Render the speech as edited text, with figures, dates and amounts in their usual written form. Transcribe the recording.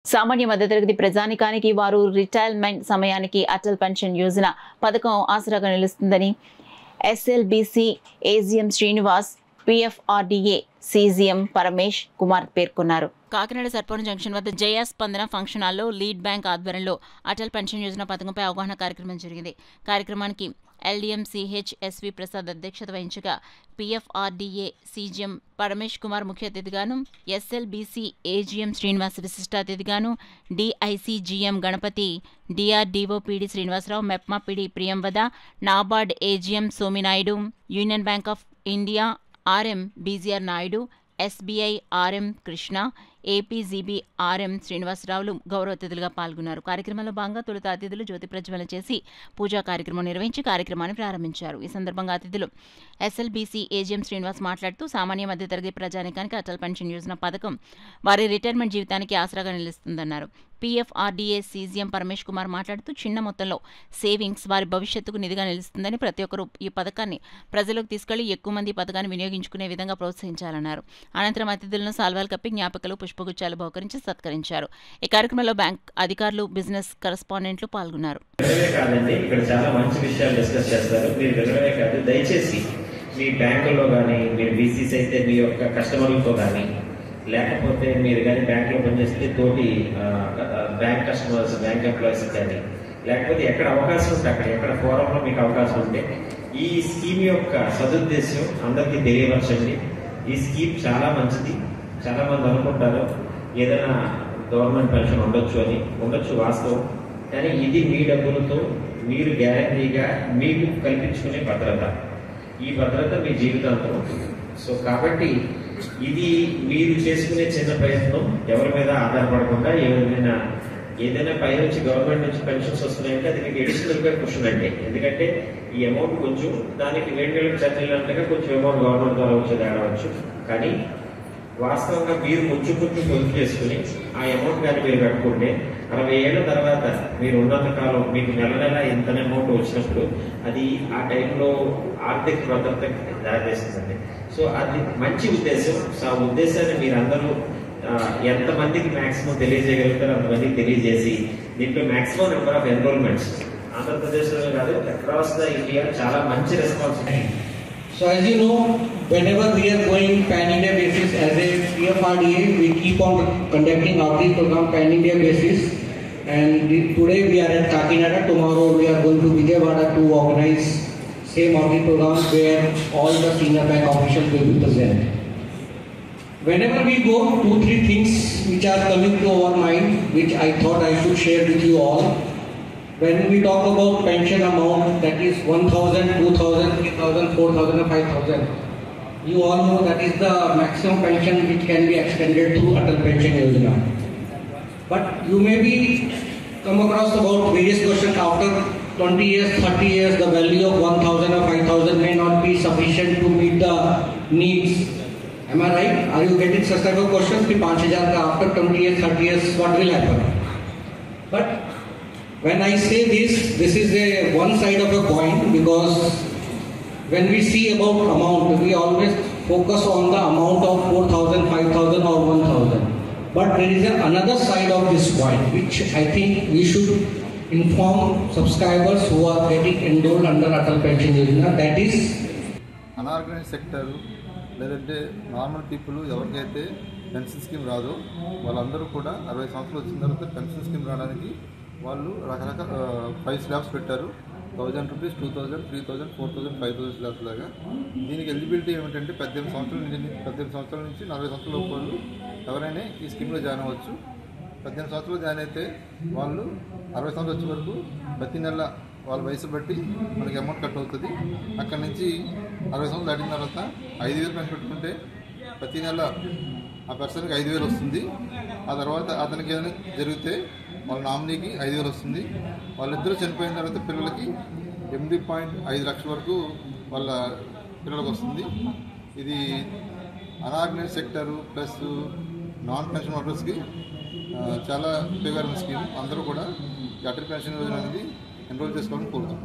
సామాన్య మధ్యతరగతి ప్రజానికానికి వారు రిటైర్మెంట్ సమయానికి అటల్ పెన్షన్ యోజన పథకం ఆసరాగా నిలుస్తుందని SLBC AGM Srinivas, PFRDA CGM Paramesh Kumar పేర్కొన్నారు. కాకినాడ సర్పవరం జంక్షన్ వద్ద జయ స్పందన ఫంక్షన్ హాల్లో లీడ్ బ్యాంక్ ఆధ్వర్యంలో అటల్ పెన్షన్ యోజన పథకంపై అవగాహన కార్యక్రమం జరిగింది. కార్యక్రమానికి ఎల్డీఎం సిహెచ్ ఎస్వి ప్రసాద్ అధ్యక్షత వహించగా పీఎఫ్ఆర్డీఏ సీజీఎం పరమేష్ కుమార్ ముఖ్య అతిథిగాను, ఎస్ఎల్బీసీ ఏజీఎం శ్రీనివాస్ విశిష్ట అతిథిగాను, DICGM Ganapathi, DRDO PD Srinivasarao, MEPMA PD Priyamvada, NABARD AGM Sominaidu, Union Bank of India RM BGR Naidu, SBI RM Krishna, APGB RM శ్రీనివాసరావులు గౌరవ అతిథులుగా పాల్గొన్నారు. కార్యక్రమంలో భాగంగా తొలుత అతిథులు జ్యోతి ప్రజ్వలన చేసి పూజా కార్యక్రమం నిర్వహించి కార్యక్రమాన్ని ప్రారంభించారు. ఈ సందర్భంగా అతిథులు ఎస్ఎల్బీసీ ఏజీఎం శ్రీనివాస్ మాట్లాడుతూ సామాన్య మధ్యతరగతి ప్రజానికానికి అటల్ పెన్షన్ యోజన పథకం వారి రిటైర్మెంట్ జీవితానికి ఆసరాగా నిలుస్తుందన్నారు. పీఎఫ్ఆర్డీఏ సీజీఎం పరమేష్ కుమార్ మాట్లాడుతూ చిన్న మొత్తంలో సేవింగ్స్ వారి భవిష్యత్తుకు నిధిగా నిలుస్తుందని, ప్రతి ఒక్కరూ ఈ పథకాన్ని ప్రజలకు తీసుకెళ్లి ఎక్కువ మంది పథకాన్ని వినియోగించుకునే విధంగా ప్రోత్సహించాలన్నారు. అనంతరం అతిథులను సాల్వాలు కప్పి జ్ఞాపకాలు, పుష్పగుచ్చాలు బహుకరించి సత్కరించారు. ఈ కార్యక్రమంలో బ్యాంక్ అధికారులు, బిజినెస్ కరెస్పాండెంట్లు పాల్గొన్నారు. మీ బ్యాంకుల్లో కానీ మీరు బీసీస్ అయితే మీ యొక్క కస్టమర్లతో కానీ, లేకపోతే మీరు కానీ బ్యాంకులో పనిచేస్తే తోటి బ్యాంక్ కస్టమర్స్, బ్యాంక్ ఎంప్లాయీస్ కానీ, లేకపోతే ఎక్కడ అవకాశం ఉంటే అక్కడ, ఎక్కడ ఫోరంలో మీకు అవకాశం ఉంటే ఈ స్కీమ్ యొక్క సదుద్దేశం అందరికీ తెలియవచ్చండి. ఈ స్కీమ్ చాలా మంచిది. చాలా మంది అనుకుంటారు ఏదైనా గవర్నమెంట్ పెన్షన్ ఉండొచ్చు వాస్తవం. కానీ ఇది మీ డబ్బులతో మీరు గ్యారంటీగా మీకు కల్పించుకునే భద్రత. ఈ భద్రత మీ జీవితాంతం ఉంటుంది. సో కాబట్టి ఇది మీరు చేసుకునే చిన్న ప్రయత్నం, ఎవరి మీద ఆధారపడకుండా ఏదైనా పై నుంచి గవర్నమెంట్ నుంచి పెన్షన్స్ వస్తున్నాయంటే అది మీకు అడిషనల్ గా క్వశ్చన్ అంటే, ఎందుకంటే ఈ అమౌంట్ కొంచెం దానికి వేడి ఛార్జీలు అంటే కొంచెం అమౌంట్ గవర్నమెంట్ ద్వారా వచ్చేది ఆడవచ్చు. కానీ వాస్తవంగా మీరు కొంచెం పొదుపు చేసుకుని ఆ అమౌంట్ కానీ మీరు కట్టుకుంటే 60 ఏళ్ల తర్వాత మీరు ఉన్నంత కాలం మీకు నెల నెల ఎంత అమౌంట్ వచ్చినప్పుడు అది ఆ టైంలో ఆర్థిక భద్రతకి దారితీస్తుందండి. సో అది మంచి ఉద్దేశం. సో ఆ ఉద్దేశాన్ని మీరందరూ ఎంతమందికి మ్యాక్సిమం తెలియజేయగలుగుతారో అంతమందికి తెలియజేసి దీంట్లో మ్యాక్సిమం నెంబర్ ఆఫ్ ఎన్రోల్మెంట్స్ ఆంధ్రప్రదేశ్లో కాదు అక్రాస్ ద ఇండియా చాలా మంచి responsibility. So as you know, whenever we are going pan-India basis as a PFRDA, we keep on conducting outreach program pan-India basis. And today we are at Kakinada. Tomorrow we are going to Vijayawada to organize same outreach program where all the senior bank officials will be present. Whenever we go, 2-3 things which are coming to our mind, which I thought I should share with you all. When we talk about pension amount, that is 1,000, 2,000, 3,000, 4,000 or 5,000. You all know that is the maximum pension which can be extended through Atal Pension Yojana. But you may be come across about various questions after 20 years, 30 years, the value of 1,000 or 5,000 may not be sufficient to meet the needs. Am I right? Are you getting such type of questions? 5,000 after 20 years, 30 years, what will happen? But when I say this is a one side of a coin, because when we see about amount, we always focus on the amount of 4,000, 5,000 or 1,000. But there is another side of this coin, which I think we should inform subscribers who are getting enrolled under Atal Pension Yojana. That is, unorganized sector, లేదంటే normal people ఎవరికైతే pension scheme రాదో వాళ్ళందరూ కూడా 60 సంవత్సరాలు వచ్చిన తర్వాత pension scheme రావడానికి వాళ్ళు రకరకాల 5 స్లాబ్స్ పెట్టారు. 1,000 రూపీస్, 2,000, 3,000, 4,000, 5,000 స్లాబ్స్ లాగా. దీనికి ఎలిజిబిలిటీ ఏమిటంటే 18 సంవత్సరాల నుంచి 40 సంవత్సరాల లోపు వాళ్ళు ఎవరైనా ఈ స్కీమ్లో జాయిన్ అవ్వచ్చు. 18 సంవత్సరాలు జాయిన్ అయితే వాళ్ళు 60 సంవత్సరాలు వచ్చే వరకు ప్రతి నెల వాళ్ళ వయసు బట్టి మనకి అమౌంట్ కట్ అవుతుంది. అక్కడి నుంచి 60 సంవత్సరాలు దాటిన తర్వాత 5,000 పెన్షన్ పెట్టుకుంటే ప్రతి నెల ఆ పర్సన్కి 5,000 వస్తుంది. ఆ తర్వాత అతనికి ఏదైనా జరిగితే వాళ్ళ నామినీకి 5,000 వస్తుంది. వాళ్ళిద్దరూ చనిపోయిన తర్వాత పిల్లలకి 8.5 లక్షల వరకు వాళ్ళ పిల్లలకు వస్తుంది. ఇది unorganise sector plus non pension హోల్డర్స్కి చాలా ఉపయోగకరమైన స్కీమ్. అందరూ కూడా అటల్ పెన్షన్ యోజన అనేది ఎన్రోల్ చేసుకోవాలని కోరుతున్నాం.